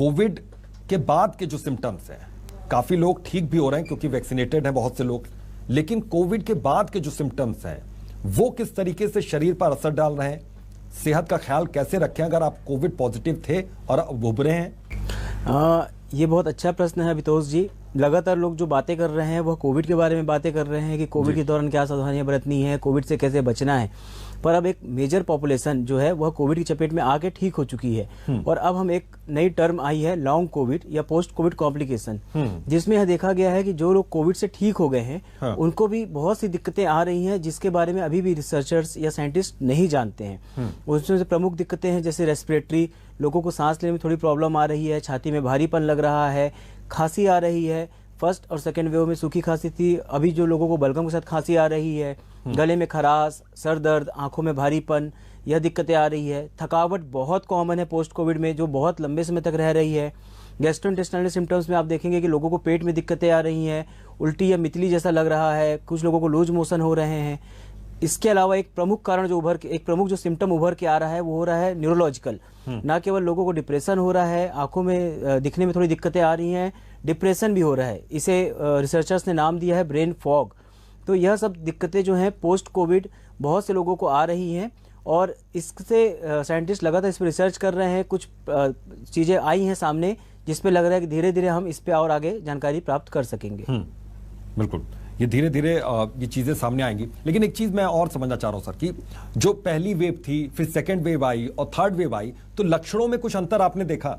Covid के बाद के जो सिम्टम्स हैं, काफी लोग ठीक भी हो रहे हैं क्योंकि वैक्सीनेटेड हैं बहुत से लोग, लेकिन कोविड के बाद के जो सिम्टम्स हैं वो किस तरीके से शरीर पर असर डाल रहे हैं, सेहत का ख्याल कैसे रखें अगर आप कोविड पॉजिटिव थे और अब उभरे हैं? ये बहुत अच्छा प्रश्न है अभितोष जी। लगातार लोग जो बातें कर रहे हैं वह कोविड के बारे में बातें कर रहे हैं कि कोविड के दौरान क्या सावधानियां बरतनी है, कोविड से कैसे बचना है। पर अब एक मेजर पॉपुलेशन जो है वह कोविड की चपेट में आके ठीक हो चुकी है और अब हम एक नई टर्म आई है लॉन्ग कोविड या पोस्ट कोविड कॉम्प्लिकेशन, जिसमें यह देखा गया है कि जो लोग कोविड से ठीक हो गए हैं उनको भी बहुत सी दिक्कतें आ रही हैं जिसके बारे में अभी भी रिसर्चर्स या साइंटिस्ट नहीं जानते हैं। उसमें से प्रमुख दिक्कतें हैं जैसे रेस्पिरेटरी, लोगों को सांस लेने में थोड़ी प्रॉब्लम आ रही है, छाती में भारीपन लग रहा है, खांसी आ रही है। फर्स्ट और सेकेंड वेव में सूखी खांसी थी, अभी जो लोगों को बलगम के साथ खांसी आ रही है, गले में खराश, सर दर्द, आंखों में भारीपन, यह दिक्कतें आ रही है। थकावट बहुत कॉमन है पोस्ट कोविड में जो बहुत लंबे समय तक रह रही है। गैस्ट्रोइंटेस्टाइनल सिम्टम्स में आप देखेंगे कि लोगों को पेट में दिक्कतें आ रही हैं, उल्टी या मितली जैसा लग रहा है, कुछ लोगों को लूज मोशन हो रहे हैं। इसके अलावा एक प्रमुख कारण जो सिम्टम उभर के आ रहा है वो हो रहा है न्यूरोलॉजिकल। ना केवल लोगों को डिप्रेशन हो रहा है, आंखों में दिखने में थोड़ी दिक्कतें आ रही हैं, डिप्रेशन भी हो रहा है। इसे रिसर्चर्स ने नाम दिया है ब्रेन फॉग। तो यह सब दिक्कतें जो हैं पोस्ट कोविड बहुत से लोगों को आ रही हैं और इससे साइंटिस्ट लगातार इस पर रिसर्च कर रहे हैं। कुछ चीज़ें आई हैं सामने जिस पे लग रहा है कि धीरे धीरे हम इस पे और आगे जानकारी प्राप्त कर सकेंगे। बिल्कुल, ये धीरे धीरे ये चीजें सामने आएंगी। लेकिन एक चीज मैं और समझना चाह रहा हूं सर कि जो पहली वेव थी, फिर सेकेंड वेव आई और थर्ड वेव आई, तो लक्षणों में कुछ अंतर आपने देखा?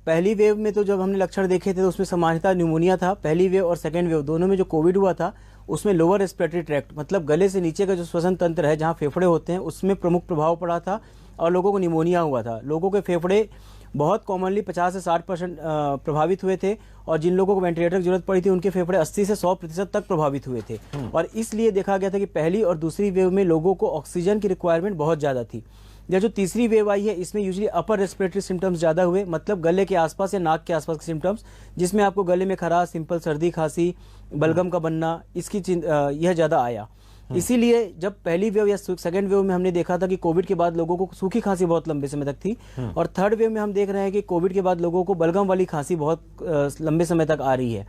पहली वेव में तो जब हमने लक्षण देखे थे तो उसमें सामान्यतः न्यूमोनिया था। पहली वेव और सेकेंड वेव दोनों में जो कोविड हुआ था उसमें लोअर रेस्पिरेटरी ट्रैक्ट मतलब गले से नीचे का जो श्वसन तंत्र है जहाँ फेफड़े होते हैं उसमें प्रमुख प्रभाव पड़ा था और लोगों को निमोनिया हुआ था। लोगों के फेफड़े बहुत कॉमनली 50 से 60% प्रभावित हुए थे और जिन लोगों को वेंटिलेटर की जरूरत पड़ी थी उनके फेफड़े 80 से 100% तक प्रभावित हुए थे। और इसलिए देखा गया था कि पहली और दूसरी वेव में लोगों को ऑक्सीजन की रिक्वायरमेंट बहुत ज़्यादा थी। या जो तीसरी वेव आई है इसमें यूजुअली अपर रेस्पिरेटरी सिम्टम्स ज़्यादा हुए, मतलब गले के आसपास या नाक के आसपास के सिम्टम्स, जिसमें आपको गले में खराश, सिंपल सर्दी खांसी, बलगम का बनना, इसकी यह ज़्यादा आया। इसीलिए जब पहली वेव या सेकेंड वेव में हमने देखा था कि कोविड के बाद लोगों को सूखी खांसी बहुत लंबे समय तक थी और थर्ड वेव में हम देख रहे हैं कि कोविड के बाद लोगों को बलगम वाली खांसी बहुत लंबे समय तक आ रही है।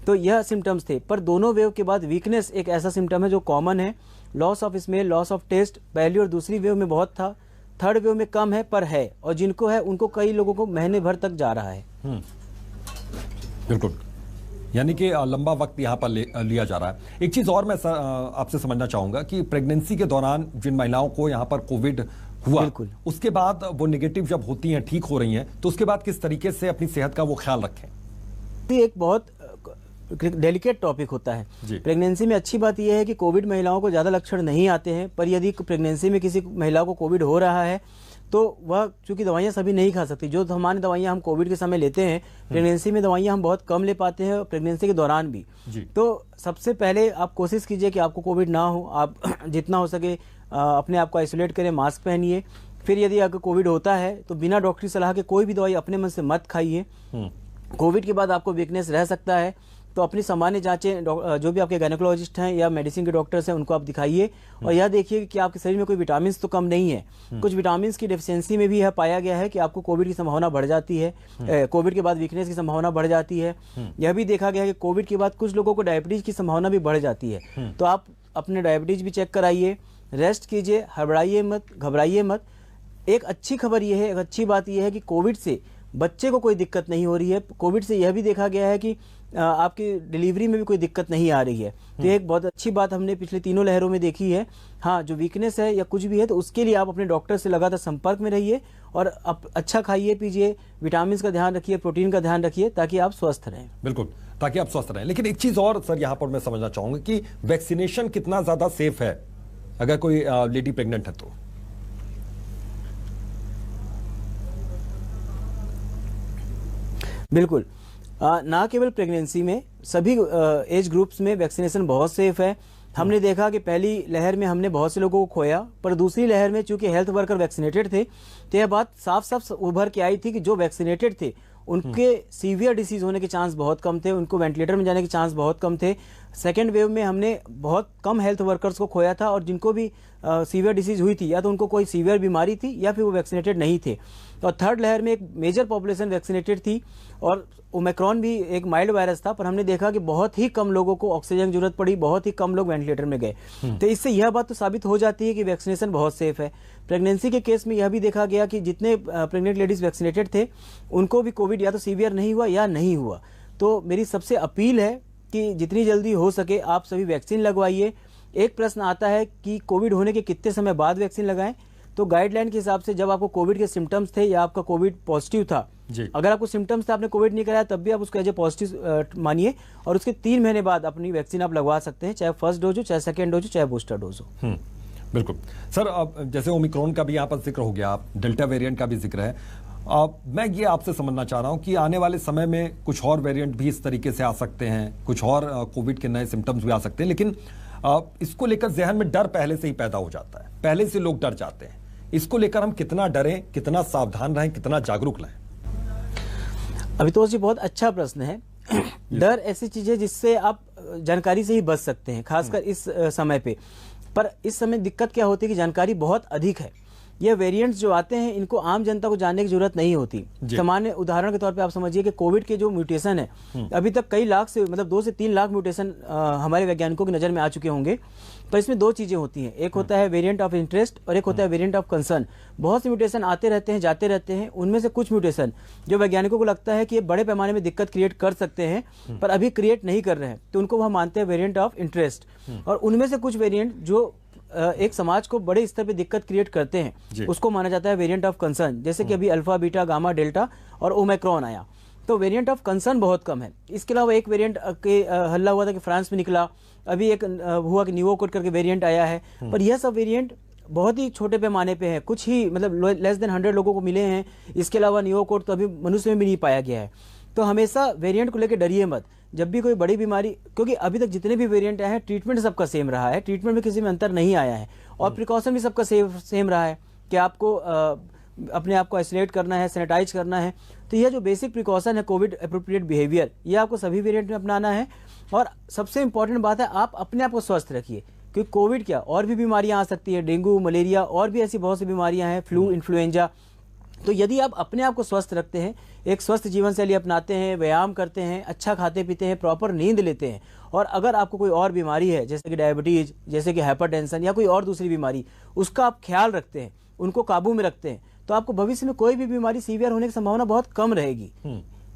तो यह सिम्टम्स थे। पर दोनों वेव के बाद वीकनेस एक ऐसा सिम्टम है जो कॉमन है। Loss of smell, loss of taste पहली और दूसरी वेव में बहुत था, थर्ड वेव में कम है पर है, और जिनको है उनको कई लोगों को महीने भर तक जा रहा है। बिल्कुल, यानी कि लंबा वक्त यहाँ पर लिया जा रहा है। एक चीज और मैं आपसे समझना चाहूंगा कि प्रेगनेंसी के दौरान जिन महिलाओं को यहाँ पर कोविड हुआ, उसके बाद वो नेगेटिव जब होती हैं, ठीक हो रही हैं, तो उसके बाद किस तरीके से अपनी सेहत का वो ख्याल रखें? एक बहुत डेलिकेट टॉपिक होता है। प्रेगनेंसी में अच्छी बात यह है कि कोविड महिलाओं को ज़्यादा लक्षण नहीं आते हैं, पर यदि प्रेगनेंसी में किसी महिला को कोविड हो रहा है तो वह चूंकि दवाइयाँ सभी नहीं खा सकती, जो सामान्य दवाइयाँ हम कोविड के समय लेते हैं प्रेगनेंसी में दवाइयाँ हम बहुत कम ले पाते हैं, प्रेगनेंसी के दौरान भी। तो सबसे पहले आप कोशिश कीजिए कि आपको कोविड ना हो। आप जितना हो सके अपने आप को आइसोलेट करें, मास्क पहनिए। फिर यदि अगर कोविड होता है तो बिना डॉक्टरी सलाह के कोई भी दवाई अपने मन से मत खाइए। कोविड के बाद आपको वीकनेस रह सकता है तो अपनी सामान्य जांचें जो भी आपके गायनेकोलॉजिस्ट हैं या मेडिसिन के डॉक्टर्स हैं उनको आप दिखाइए और यह देखिए कि आपके शरीर में कोई विटामिन तो कम नहीं है। कुछ विटामिन की डेफिशिएंसी में भी यह पाया गया है कि आपको कोविड की संभावना बढ़ जाती है, कोविड के बाद वीकनेस की संभावना बढ़ जाती है। यह भी देखा गया है कि कोविड के बाद कुछ लोगों को डायबिटीज की संभावना भी बढ़ जाती है। तो आप अपने डायबिटीज भी चेक कराइए, रेस्ट कीजिए, हड़बड़ाइए मत, घबराइए मत। एक अच्छी खबर यह है, एक अच्छी बात यह है कि कोविड से बच्चे को कोई दिक्कत नहीं हो रही है। कोविड से यह भी देखा गया है कि आपकी डिलीवरी में भी कोई दिक्कत नहीं आ रही है। तो एक बहुत अच्छी बात हमने पिछले तीनों लहरों में देखी है। हाँ, जो वीकनेस है या कुछ भी है तो उसके लिए आप अपने डॉक्टर से लगातार संपर्क में रहिए और अच्छा खाइए पीजिए, विटामिन का ध्यान रखिए, प्रोटीन का ध्यान रखिए ताकि आप स्वस्थ रहें। बिल्कुल, ताकि आप स्वस्थ रहें। लेकिन एक चीज और सर यहाँ पर मैं समझना चाहूंगा कि वैक्सीनेशन कितना ज्यादा सेफ है अगर कोई लेडी प्रेग्नेंट है तो? बिल्कुल, ना केवल प्रेगनेंसी में, सभी एज ग्रुप्स में वैक्सीनेशन बहुत सेफ है। हमने देखा कि पहली लहर में हमने बहुत से लोगों को खोया, पर दूसरी लहर में चूंकि हेल्थ वर्कर वैक्सीनेटेड थे तो यह बात साफ साफ उभर के आई थी कि जो वैक्सीनेटेड थे उनके सीवियर डिसीज होने के चांस बहुत कम थे, उनको वेंटिलेटर में जाने के चांस बहुत कम थे, सेकेंड वेव में हमने बहुत कम हेल्थ वर्कर्स को खोया था, और जिनको भी सीवियर डिसीज हुई थी या तो उनको कोई सीवियर बीमारी थी या फिर वो वैक्सीनेटेड नहीं थे। और थर्ड लहर में एक मेजर पॉपुलेशन वैक्सीनेटेड थी, और ओमिक्रॉन भी एक माइल्ड वायरस था, पर हमने देखा कि बहुत ही कम लोगों को ऑक्सीजन की जरूरत पड़ी, बहुत ही कम लोग वेंटिलेटर में गए। तो इससे यह बात तो साबित हो जाती है कि वैक्सीनेशन बहुत सेफ है। प्रेगनेंसी के केस में यह भी देखा गया कि जितने प्रेग्नेंट लेडीज वैक्सीनेटेड थे उनको भी कोविड या तो सीवियर नहीं हुआ या नहीं हुआ। तो मेरी सबसे अपील है कि जितनी जल्दी हो सके आप सभी वैक्सीन लगवाइए। एक प्रश्न आता है कि कोविड होने के कितने समय बाद वैक्सीन लगाएं, तो गाइडलाइन के हिसाब से जब आपको कोविड के सिम्टम्स थे या आपका कोविड पॉजिटिव था, अगर आपको सिम्टम्स थे, आपने कोविड नहीं कराया, तब भी आप उसको एज ए पॉजिटिव मानिए, और उसके 3 महीने बाद अपनी वैक्सीन आप लगवा सकते हैं, चाहे फर्स्ट डोज हो, चाहे सेकेंड डोज हो, चाहे बूस्टर डोज हो। बिल्कुल सर, अब जैसे ओमिक्रॉन का भी यहाँ पर जिक्र हो गया, डेल्टा वेरिएंट का भी जिक्र है, मैं ये आपसे समझना चाह रहा हूँ कि आने वाले समय में कुछ और वेरिएंट भी इस तरीके से आ सकते हैं, कुछ और कोविड के नए सिम्टम्स भी आ सकते हैं, लेकिन इसको लेकर जहन में डर पहले से ही पैदा हो जाता है, पहले से लोग डर जाते हैं। इसको लेकर हम कितना डरें, कितना सावधान रहें, कितना जागरूक रहें? अभितोष जी, बहुत अच्छा प्रश्न है। डर ऐसी चीज है जिससे आप जानकारी से ही बच सकते हैं, खासकर इस समय पे। पर इस समय दिक्कत क्या होती है कि जानकारी बहुत अधिक है। ये वेरिएंट्स जो आते हैं इनको आम जनता को जानने की जरूरत नहीं होती। सामान्य उदाहरण के तौर पे आप समझिए कि कोविड के जो म्यूटेशन है, अभी तक कई लाख से मतलब 2 से 3 लाख म्यूटेशन हमारे वैज्ञानिकों की नजर में आ चुके होंगे। पर इसमें 2 चीजें होती हैं, एक होता है वेरिएंट ऑफ इंटरेस्ट और एक होता है वेरिएंट ऑफ कंसर्न। बहुत से म्यूटेशन आते रहते हैं, जाते रहते हैं। उनमें से कुछ म्यूटेशन जो वैज्ञानिकों को लगता है कि ये बड़े पैमाने में दिक्कत क्रिएट कर सकते हैं, पर अभी क्रिएट नहीं कर रहे हैं, तो उनको वह मानते हैं वेरिएंट ऑफ इंटरेस्ट। और उनमें से कुछ वेरिएंट जो एक समाज को बड़े स्तर पे दिक्कत क्रिएट करते हैं, उसको माना जाता है वेरिएंट ऑफ कंसर्न। जैसे कि अभी अल्फा, बीटा, गामा, डेल्टा और ओमिक्रॉन आया, तो वेरिएंट ऑफ कंसर्न बहुत कम है। इसके अलावा एक वेरिएंट के हल्ला हुआ था कि फ्रांस में निकला, अभी एक हुआ कि न्यूयोर्क करके वेरिएंट आया है, पर यह सब वेरिएंट बहुत ही छोटे पैमाने पे है, कुछ ही मतलब लेस देन 100 लोगों को मिले हैं। इसके अलावा न्यूयोर्क तो अभी मनुष्य में भी नहीं पाया गया है। तो हमेशा वेरिएंट को लेकर डरिए मत। जब भी कोई बड़ी बीमारी, क्योंकि अभी तक जितने भी वेरिएंट आए हैं ट्रीटमेंट सबका सेम रहा है, ट्रीटमेंट में किसी में अंतर नहीं आया है, और प्रिकॉशन भी सबका सेम रहा है कि आपको अपने आप को आइसोलेट करना है, सैनिटाइज करना है। तो यह जो बेसिक प्रिकॉशन है कोविड एप्रोप्रिएट बिहेवियर, ये आपको सभी वेरिएंट में अपनाना है। और सबसे इंपॉर्टेंट बात है, आप अपने आप को स्वस्थ रखिए, क्योंकि कोविड क्या और भी बीमारियां आ सकती है, डेंगू, मलेरिया और भी ऐसी बहुत सी बीमारियां हैं, फ्लू, इन्फ्लुएंजा। तो यदि आप अपने आप को स्वस्थ रखते हैं, एक स्वस्थ जीवन शैली अपनाते हैं, व्यायाम करते हैं, अच्छा खाते पीते हैं, प्रॉपर नींद लेते हैं, और अगर आपको कोई और बीमारी है जैसे कि डायबिटीज, जैसे कि हाइपरटेंशन या कोई और दूसरी बीमारी, उसका आप ख्याल रखते हैं, उनको काबू में रखते हैं, तो आपको भविष्य में कोई भी बीमारी सीवियर होने की संभावना बहुत कम रहेगी।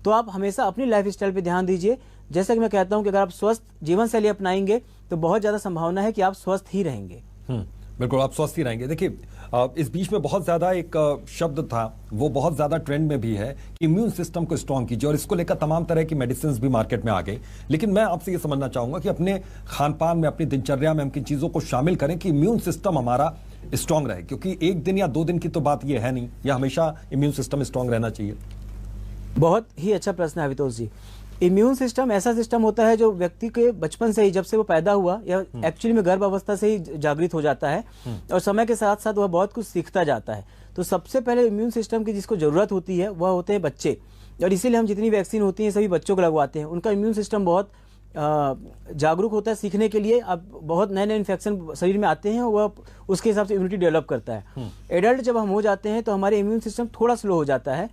तो आप हमेशा अपनी लाइफ स्टाइल पर ध्यान दीजिए। जैसा कि मैं कहता हूं कि अगर आप स्वस्थ जीवन शैली अपनाएंगे तो बहुत ज्यादा संभावना है कि आप स्वस्थ ही रहेंगे। बिल्कुल, आप स्वस्थ ही रहेंगे। देखिए, इस बीच में बहुत ज्यादा एक शब्द था, वो बहुत ज्यादा ट्रेंड में भी है कि इम्यून सिस्टम को स्ट्रांग कीजिए, और इसको लेकर तमाम तरह की मेडिसिन भी मार्केट में आ गई। लेकिन मैं आपसे ये समझना चाहूंगा कि अपने खान पान में, अपनी दिनचर्या में हम किन चीजों को शामिल करें कि इम्यून सिस्टम हमारा स्ट्रांग रहे, क्योंकि 1 दिन या 2 दिन की तो बात ये है नहीं, या हमेशा इम्यून सिस्टम स्ट्रांग रहना चाहिए। बहुत ही अच्छा प्रश्न है अभितोष जी। इम्यून सिस्टम ऐसा सिस्टम होता है जो व्यक्ति के बचपन से ही, जब से वो पैदा हुआ या एक्चुअली में गर्भ अवस्था से ही जागृत हो जाता है, और समय के साथ साथ वह बहुत कुछ सीखता जाता है। तो सबसे पहले इम्यून सिस्टम की जिसको जरूरत होती है वह होते हैं बच्चे, और इसीलिए हम जितनी वैक्सीन होती है सभी बच्चों को लगवाते हैं। उनका इम्यून सिस्टम बहुत जागरूक होता है सीखने के लिए। अब बहुत नए नए इन्फेक्शन शरीर में आते हैं, वह उसके हिसाब से इम्यूनिटी डेवलप करता है। एडल्ट जब हम हो जाते हैं तो हमारे इम्यून सिस्टम थोड़ा स्लो हो जाता है,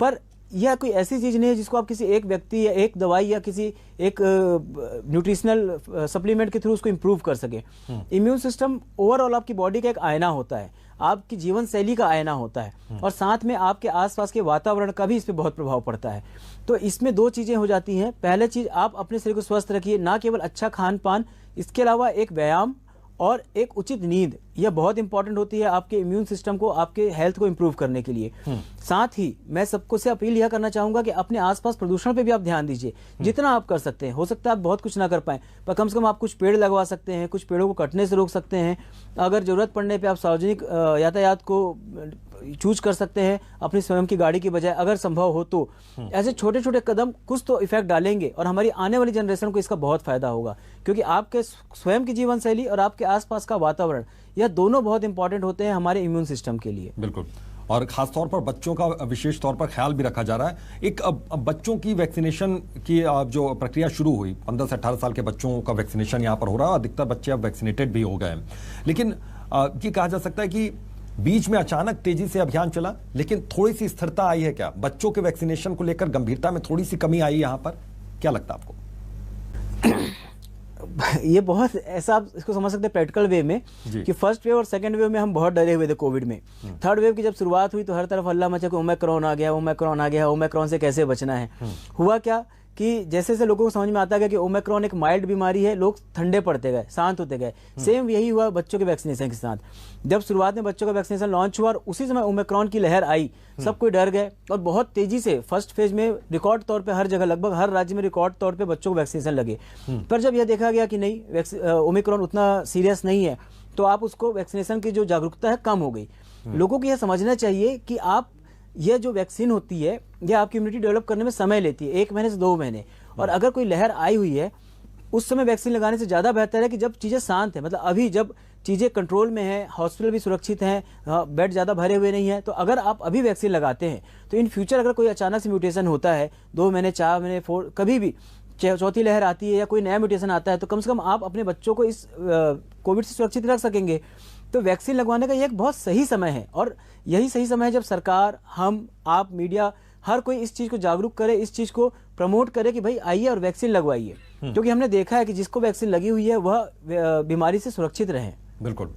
पर यह कोई ऐसी चीज नहीं है जिसको आप किसी एक व्यक्ति या एक दवाई या किसी एक न्यूट्रिशनल सप्लीमेंट के थ्रू उसको इंप्रूव कर सके। इम्यून सिस्टम ओवरऑल आपकी बॉडी का एक आईना होता है, आपकी जीवन शैली का आईना होता है, और साथ में आपके आसपास के वातावरण का भी इस पे बहुत प्रभाव पड़ता है। तो इसमें 2 चीजें हो जाती हैं। पहले चीज, आप अपने शरीर को स्वस्थ रखिए, ना केवल अच्छा खान पान, इसके अलावा एक व्यायाम और एक उचित नींद, यह बहुत इंपॉर्टेंट होती है आपके इम्यून सिस्टम को, आपके हेल्थ को इंप्रूव करने के लिए। साथ ही मैं सबको से अपील यह करना चाहूंगा कि अपने आसपास प्रदूषण पे भी आप ध्यान दीजिए, जितना आप कर सकते हैं। हो सकता है आप बहुत कुछ ना कर पाए, पर कम से कम आप कुछ पेड़ लगवा सकते हैं, कुछ पेड़ों को कटने से रोक सकते हैं। अगर जरूरत पड़ने पे आप सार्वजनिक यातायात को चूज कर सकते हैं अपनी स्वयं की गाड़ी की बजाय, अगर संभव हो तो। ऐसे छोटे छोटे कदम कुछ तो इफेक्ट डालेंगे, और हमारी आने वाली जनरेशन को इसका बहुत फायदा होगा, क्योंकि आपके स्वयं की जीवन शैली और आपके आसपास का वातावरण, यह दोनों बहुत इंपॉर्टेंट होते हैं हमारे इम्यून सिस्टम के लिए। बिल्कुल, और खासतौर पर बच्चों का विशेष तौर पर ख्याल भी रखा जा रहा है। एक अब बच्चों की वैक्सीनेशन की जो प्रक्रिया शुरू हुई, 15 से 18 साल के बच्चों का वैक्सीनेशन यहाँ पर हो रहा है, अधिकतर बच्चे अब वैक्सीनेटेड भी हो गए हैं। लेकिन ये कहा जा सकता है कि बीच में अचानक तेजी से अभियान चला, लेकिन थोड़ी सी स्थिरता आई है क्या? बच्चों के वैक्सीनेशन को लेकर गंभीरता में थोड़ी सी कमी आई यहाँ पर, क्या लगता है आपको? ये बहुत ऐसा आप इसको समझ सकते हैं प्रैक्टिकल वे में कि फर्स्ट वेव और सेकंड वेव में हम बहुत डरे हुए थे कोविड में। थर्ड वेव की जब शुरुआत हुई तो हर तरफ हल्ला मचा कि ओमिक्रॉन आ गया, ओमिक्रॉन आ गया, ओमिक्रॉन से कैसे बचना है। हुआ क्या कि जैसे जैसे लोगों को समझ में आता गया कि ओमिक्रॉन एक माइल्ड बीमारी है, लोग ठंडे पड़ते गए, शांत होते गए। सेम यही हुआ बच्चों के वैक्सीनेशन के साथ। जब शुरुआत में बच्चों का वैक्सीनेशन लॉन्च हुआ और उसी समय ओमिक्रॉन की लहर आई, सब कोई डर गए और बहुत तेजी से फर्स्ट फेज में रिकॉर्ड तौर पे हर जगह, लगभग हर राज्य में रिकॉर्ड तौर पे बच्चों को वैक्सीनेशन लगे। पर जब यह देखा गया कि नहीं, ओमिक्रॉन उतना सीरियस नहीं है, तो आप उसको वैक्सीनेशन की जो जागरूकता है कम हो गई। लोगों को यह समझना चाहिए कि आप यह जो वैक्सीन होती है यह आपकी इम्यूनिटी डेवलप करने में समय लेती है, 1 महीने से 2 महीने। और अगर कोई लहर आई हुई है उस समय वैक्सीन लगाने से ज़्यादा बेहतर है कि जब चीज़ें शांत हैं, मतलब अभी जब चीज़ें कंट्रोल में हैं, हॉस्पिटल भी सुरक्षित हैं, बेड ज़्यादा भरे हुए नहीं है, तो अगर आप अभी वैक्सीन लगाते हैं तो इन फ्यूचर अगर कोई अचानक से म्यूटेशन होता है, 2 महीने 4 महीने 4 कभी भी चौथी लहर आती है या कोई नया म्यूटेशन आता है, तो कम से कम आप अपने बच्चों को इस कोविड से सुरक्षित रख सकेंगे। तो वैक्सीन लगवाने का ये एक बहुत सही समय है और यही सही समय है जब सरकार, हम, आप, मीडिया, हर कोई इस चीज़ को जागरूक करे, इस चीज़ को प्रमोट करे कि भाई आइए और वैक्सीन लगवाइए। क्योंकि हमने देखा है कि जिसको वैक्सीन लगी हुई है वह बीमारी से सुरक्षित रहे। बिल्कुल,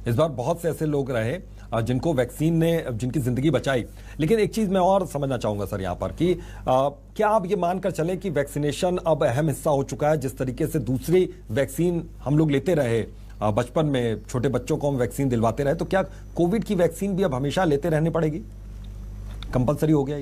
इस बार बहुत से ऐसे लोग रहे जिनको वैक्सीन ने जिनकी जिंदगी बचाई। लेकिन एक चीज मैं और समझना चाहूंगा सर यहाँ पर कि क्या आप ये मानकर चले कि वैक्सीनेशन अब अहम हिस्सा हो चुका है? जिस तरीके से दूसरी वैक्सीन हम लोग लेते रहे, बचपन में छोटे बच्चों को हम वैक्सीन दिलवाते रहे, तो क्या कोविड की वैक्सीन भी अब हमेशा लेते रहनी पड़ेगी? कंपलसरी हो गया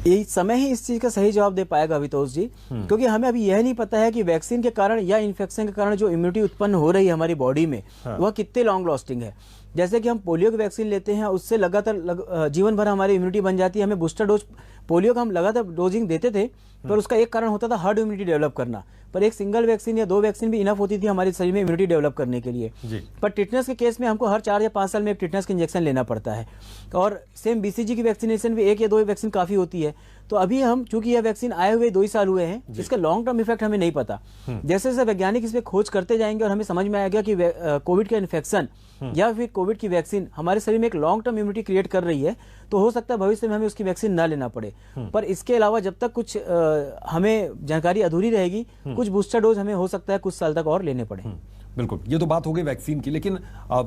ये समय ही इस चीज का सही जवाब दे पाएगा अभितोष जी, क्योंकि हमें अभी यह नहीं पता है कि वैक्सीन के कारण या इन्फेक्शन के कारण जो इम्यूनिटी उत्पन्न हो रही है हमारी बॉडी में, वह कितने लॉन्ग लास्टिंग है। जैसे कि हम पोलियो की वैक्सीन लेते हैं, उससे लगातार जीवन भर हमारी इम्यूनिटी बन जाती है। हमें बूस्टर डोज पोलियो का हम लगातार डोजिंग देते थे, पर उसका एक कारण होता था हर्ड इम्यूनिटी डेवलप करना, पर एक सिंगल वैक्सीन या 2 वैक्सीन भी इनफ होती थी हमारे शरीर में इम्यूनिटी डेवलप करने के लिए। पर टिटनेस के केस में हमको हर 4 या 5 साल में एक टिटनेस का इंजेक्शन लेना पड़ता है और सेम BCG की वैक्सीनेशन भी 1 या 2 वैक्सीन काफी होती है। तो अभी हम, चूंकि यह वैक्सीन आए हुए 2 ही साल हुए हैं, इसका लॉन्ग टर्म इफेक्ट हमें नहीं पता। जैसे जैसे वैज्ञानिक इसमें खोज करते जाएंगे और हमें समझ में आएगा कि कोविड का इन्फेक्शन या फिर कोविड की वैक्सीन हमारे शरीर में एक लॉन्ग टर्म इम्यूनिटी क्रिएट कर रही है, तो हो सकता है भविष्य में हमें उसकी वैक्सीन ना लेना पड़े। पर इसके अलावा जब तक कुछ हमें जानकारी अधूरी रहेगी, कुछ बूस्टर डोज हमें हो सकता है कुछ साल तक और लेने पड़े। बिल्कुल, ये तो बात हो गई वैक्सीन की। लेकिन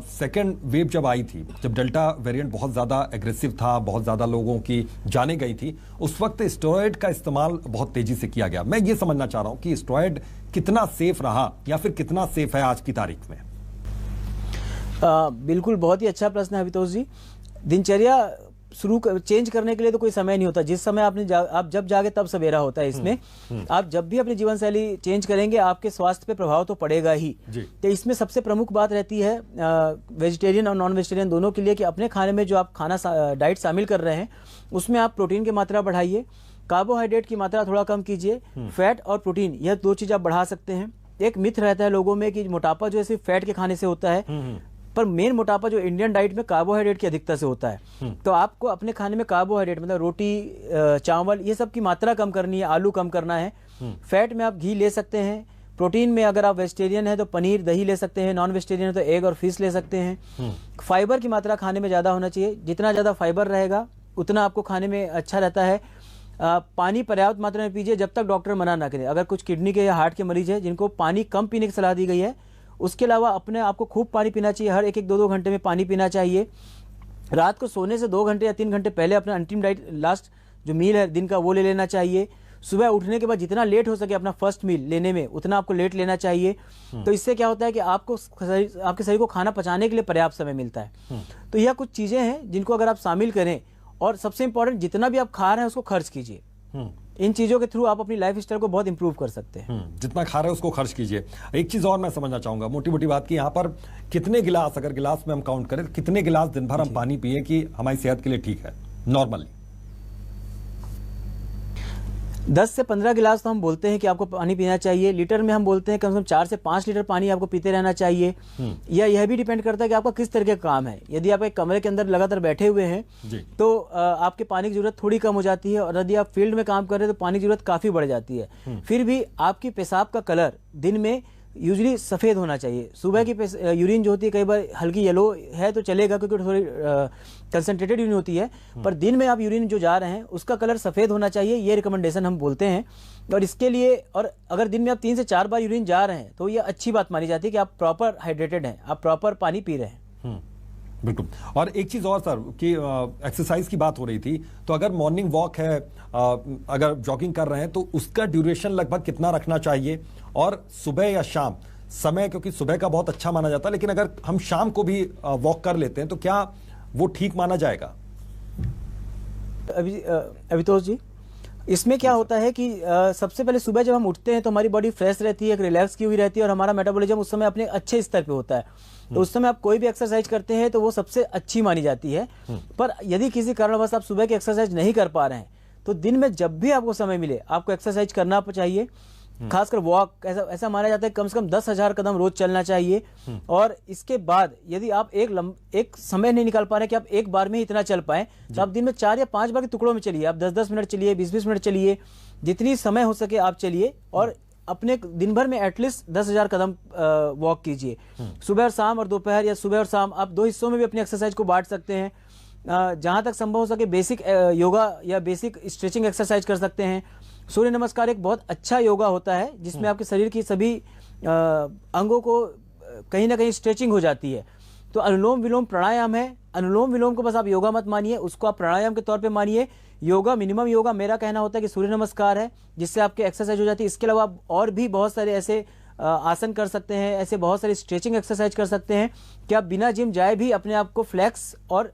सेकेंड वेव जब आई थी, जब डेल्टा वेरिएंट बहुत ज्यादा एग्रेसिव था, बहुत ज्यादा लोगों की जाने गई थी, उस वक्त स्टेरॉयड का इस्तेमाल बहुत तेजी से किया गया। मैं ये समझना चाह रहा हूं कि स्टेरॉयड कितना सेफ रहा या फिर कितना सेफ है आज की तारीख में? बिल्कुल, बहुत ही अच्छा प्रश्न है अभितोष जी। दिनचर्या चेंज करने के लिए तो कोई समय नहीं होता। जिस समय आप जब जागे तब सवेरा होता है। इसमें आप जब भी अपनी जीवन शैली चेंज करेंगे, आपके स्वास्थ्य पे प्रभाव तो पड़ेगा ही। तो इसमें सबसे प्रमुख बात रहती है वेजिटेरियन और नॉन वेजिटेरियन दोनों के लिए कि अपने खाने में जो आप डाइट शामिल कर रहे हैं उसमें आप प्रोटीन की मात्रा बढ़ाइए, कार्बोहाइड्रेट की मात्रा थोड़ा कम कीजिए, फैट और प्रोटीन यह 2 चीज आप बढ़ा सकते हैं। एक मिथ रहता है लोगों में कि मोटापा जो है सिर्फ फैट के खाने से होता है, पर मेन मोटापा जो इंडियन डाइट में कार्बोहाइड्रेट की अधिकता से होता है। तो आपको अपने खाने में कार्बोहाइड्रेट मतलब रोटी, चावल, ये सब की मात्रा कम करनी है, आलू कम करना है। फैट में आप घी ले सकते हैं, प्रोटीन में अगर आप वेजिटेरियन है तो पनीर, दही ले सकते हैं, नॉन वेजिटेरियन है तो एग और फिश ले सकते हैं। फाइबर की मात्रा खाने में ज्यादा होना चाहिए, जितना ज्यादा फाइबर रहेगा उतना आपको खाने में अच्छा रहता है। पानी पर्याप्त मात्रा में पीजिए जब तक डॉक्टर मना ना करे। अगर कुछ किडनी के या हार्ट के मरीज है जिनको पानी कम पीने की सलाह दी गई है, उसके अलावा अपने आपको खूब पानी पीना चाहिए, हर 1-2 घंटे में पानी पीना चाहिए। रात को सोने से 2 घंटे या 3 घंटे पहले अपना अंतिम डाइट, लास्ट जो मील है दिन का, वो ले लेना चाहिए। सुबह उठने के बाद जितना लेट हो सके अपना फर्स्ट मील लेने में उतना आपको लेट लेना चाहिए। तो इससे क्या होता है कि आपके शरीर को खाना पचाने के लिए पर्याप्त समय मिलता है। तो यह कुछ चीजें हैं जिनको अगर आप शामिल करें, और सबसे इंपॉर्टेंट जितना भी आप खा रहे हैं उसको खर्च कीजिए। इन चीजों के थ्रू आप अपनी लाइफ स्टाइल को बहुत इंप्रूव कर सकते हैं। जितना खा रहे हैं उसको खर्च कीजिए। एक चीज और मैं समझना चाहूंगा, मोटी मोटी बात की, यहाँ पर कितने गिलास, अगर गिलास में हम काउंट करें, कितने गिलास दिन भर हम पानी पिए कि हमारी सेहत के लिए ठीक है नॉर्मली? 10 से 15 गिलास तो हम बोलते हैं कि आपको पानी पीना चाहिए। लीटर में हम बोलते हैं कम से कम 4 से 5 लीटर पानी आपको पीते रहना चाहिए। या यह भी डिपेंड करता है कि आपका किस तरह का काम है। यदि आप एक कमरे के अंदर लगातार बैठे हुए हैं तो आपके पानी की जरूरत थोड़ी कम हो जाती है, और यदि आप फील्ड में काम कर रहे हैं तो पानी की जरूरत काफी बढ़ जाती है। फिर भी आपकी पेशाब का कलर दिन में यूजली सफेद होना चाहिए। सुबह की यूरिन जो होती है कई बार हल्की येलो है तो चलेगा, क्योंकि थोड़ी कंसंट्रेटेड यूरिन होती है, पर दिन में आप यूरिन जो जा रहे हैं उसका कलर सफेद होना चाहिए, ये रिकमेंडेशन हम बोलते हैं। और इसके लिए, और अगर दिन में आप 3 से 4 बार यूरिन जा रहे हैं तो ये अच्छी बात मानी जाती है कि आप प्रॉपर हाइड्रेटेड हैं, आप प्रॉपर पानी पी रहे हैं। बिल्कुल। और एक चीज और सर कि एक्सरसाइज की बात हो रही थी, तो अगर मॉर्निंग वॉक है, अगर जॉगिंग कर रहे हैं तो उसका ड्यूरेशन लगभग कितना रखना चाहिए, और सुबह या शाम समय, क्योंकि सुबह का बहुत अच्छा माना जाता है, लेकिन अगर हम शाम को भी वॉक कर लेते हैं तो क्या वो ठीक माना जाएगा? अभितोष जी, इसमें क्या होता है कि सबसे पहले सुबह जब हम उठते हैं तो हमारी बॉडी फ्रेश रहती है, रिलैक्स की हुई रहती है, और हमारा मेटाबॉलिज्म उस समय अपने अच्छे स्तर पे होता है। तो उस समय आप कोई भी एक्सरसाइज करते हैं तो वो सबसे अच्छी मानी जाती है। पर यदि किसी कारणवश आप सुबह की एक्सरसाइज नहीं कर पा रहे हैं तो दिन में जब भी आपको समय मिले आपको एक्सरसाइज करना चाहिए। खासकर वॉक, ऐसा माना जाता है कम से कम 10,000 कदम रोज चलना चाहिए। और इसके बाद यदि आप एक समय नहीं निकाल पा रहे कि आप एक बार में ही इतना चल पाए, तो आप दिन में 4 या 5 बार के टुकड़ों में चलिए। आप 10-10 मिनट चलिए, 20-20 मिनट चलिए, जितनी समय हो सके आप चलिए, और अपने दिन भर में एटलीस्ट 10,000 कदम वॉक कीजिए। सुबह और शाम, और दोपहर या सुबह और शाम, आप 2 हिस्सों में भी अपनी एक्सरसाइज को बांट सकते हैं। जहां तक संभव हो सके बेसिक योगा या बेसिक स्ट्रेचिंग एक्सरसाइज कर सकते हैं। सूर्य नमस्कार एक बहुत अच्छा योगा होता है जिसमें आपके शरीर की सभी अंगों को कहीं ना कहीं स्ट्रेचिंग हो जाती है। तो अनुलोम विलोम प्राणायाम है। अनुलोम विलोम को बस आप योगा मत मानिए, उसको आप प्राणायाम के तौर पे मानिए। योगा, मिनिमम योगा मेरा कहना होता है कि सूर्य नमस्कार है, जिससे आपकी एक्सरसाइज हो जाती है। इसके अलावा आप और भी बहुत सारे ऐसे आसन कर सकते हैं, ऐसे बहुत सारी स्ट्रेचिंग एक्सरसाइज कर सकते हैं कि आप बिना जिम जाए भी अपने आप को फ्लैक्स और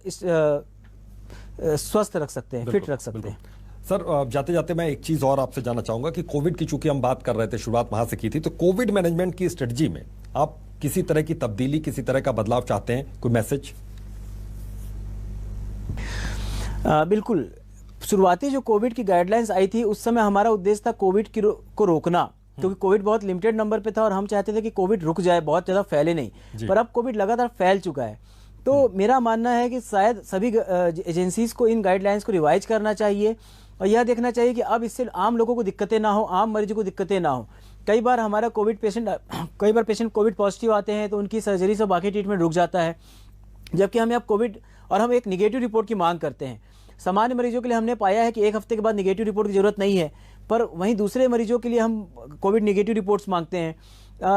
स्वस्थ रख सकते हैं, फिट रख सकते हैं। सर, जाते जाते मैं एक चीज और आपसे जानना चाहूंगा कि कोविड की चूंकि हम बात कर रहे थे, शुरुआत वहां से की थी, तो कोविड मैनेजमेंट की स्ट्रेटजी में आप किसी तरह की तब्दीली, किसी तरह का बदलाव चाहते हैं? कोई मैसेज? बिल्कुल। शुरुआती जो कोविड की गाइडलाइंस आई थी उस समय हमारा उद्देश्य था कोविड को रोकना, क्योंकि कोविड बहुत लिमिटेड नंबर पे था और हम चाहते थे कि कोविड रुक जाए, बहुत ज्यादा फैले नहीं। पर अब कोविड लगातार फैल चुका है। तो मेरा मानना है कि शायद सभी एजेंसीज को इन गाइडलाइंस को रिवाइज करना चाहिए, और यह देखना चाहिए कि अब इससे आम लोगों को दिक्कतें ना हो, आम मरीजों को दिक्कतें ना हो। कई बार हमारा कई बार पेशेंट कोविड पॉजिटिव आते हैं तो उनकी सर्जरी से बाकी ट्रीटमेंट रुक जाता है, जबकि हमें अब कोविड, और हम एक निगेटिव रिपोर्ट की मांग करते हैं। सामान्य मरीजों के लिए हमने पाया है कि 1 हफ्ते के बाद निगेटिव रिपोर्ट की जरूरत नहीं है, पर वहीं दूसरे मरीजों के लिए हम कोविड निगेटिव रिपोर्ट्स मांगते हैं।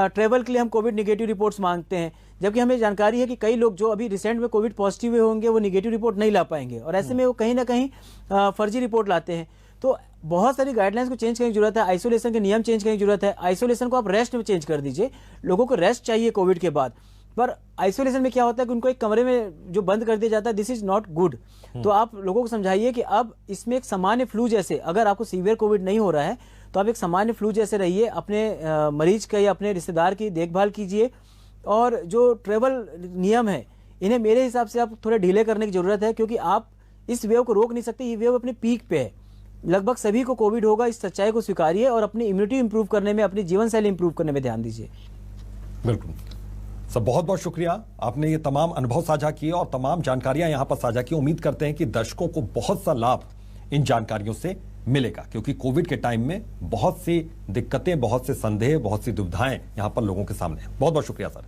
ट्रैवल के लिए हम कोविड निगेटिव रिपोर्ट्स मांगते हैं, जबकि हमें जानकारी है कि कई लोग जो अभी रिसेंट में कोविड पॉजिटिव हुए होंगे वो निगेटिव रिपोर्ट नहीं ला पाएंगे, और ऐसे में वो कहीं ना कहीं फर्जी रिपोर्ट लाते हैं। तो बहुत सारी गाइडलाइंस को चेंज करने की जरूरत है, आइसोलेशन के नियम चेंज करने की जरूरत है। आइसोलेशन को आप रेस्ट में चेंज कर दीजिए, लोगों को रेस्ट चाहिए कोविड के बाद। पर आइसोलेशन में क्या होता है कि उनको एक कमरे में जो बंद कर दिया जाता है, दिस इज नॉट गुड। तो आप लोगों को समझाइए कि अब इसमें एक सामान्य फ्लू जैसे, अगर आपको सीवियर कोविड नहीं हो रहा है तो आप एक सामान्य फ्लू जैसे रहिए, अपने मरीज का या अपने रिश्तेदार की देखभाल कीजिए। और जो ट्रेवल नियम है इन्हें मेरे हिसाब से आप थोड़े ढीले करने की जरूरत है, क्योंकि आप इस वेव को रोक नहीं सकते। ये वेव अपने पीक पे है, लगभग सभी को कोविड होगा, इस सच्चाई को स्वीकारिए और अपनी इम्यूनिटी इंप्रूव करने में, अपनी जीवन शैली इंप्रूव करने में ध्यान दीजिए। बिल्कुल सर, बहुत बहुत शुक्रिया, आपने ये तमाम अनुभव साझा किए और तमाम जानकारियां यहां पर साझा की। उम्मीद करते हैं कि दर्शकों को बहुत सा लाभ इन जानकारियों से मिलेगा, क्योंकि कोविड के टाइम में बहुत सी दिक्कतें, बहुत से संदेह, बहुत सी दुविधाएं यहां पर लोगों के सामने हैं। बहुत बहुत शुक्रिया सर।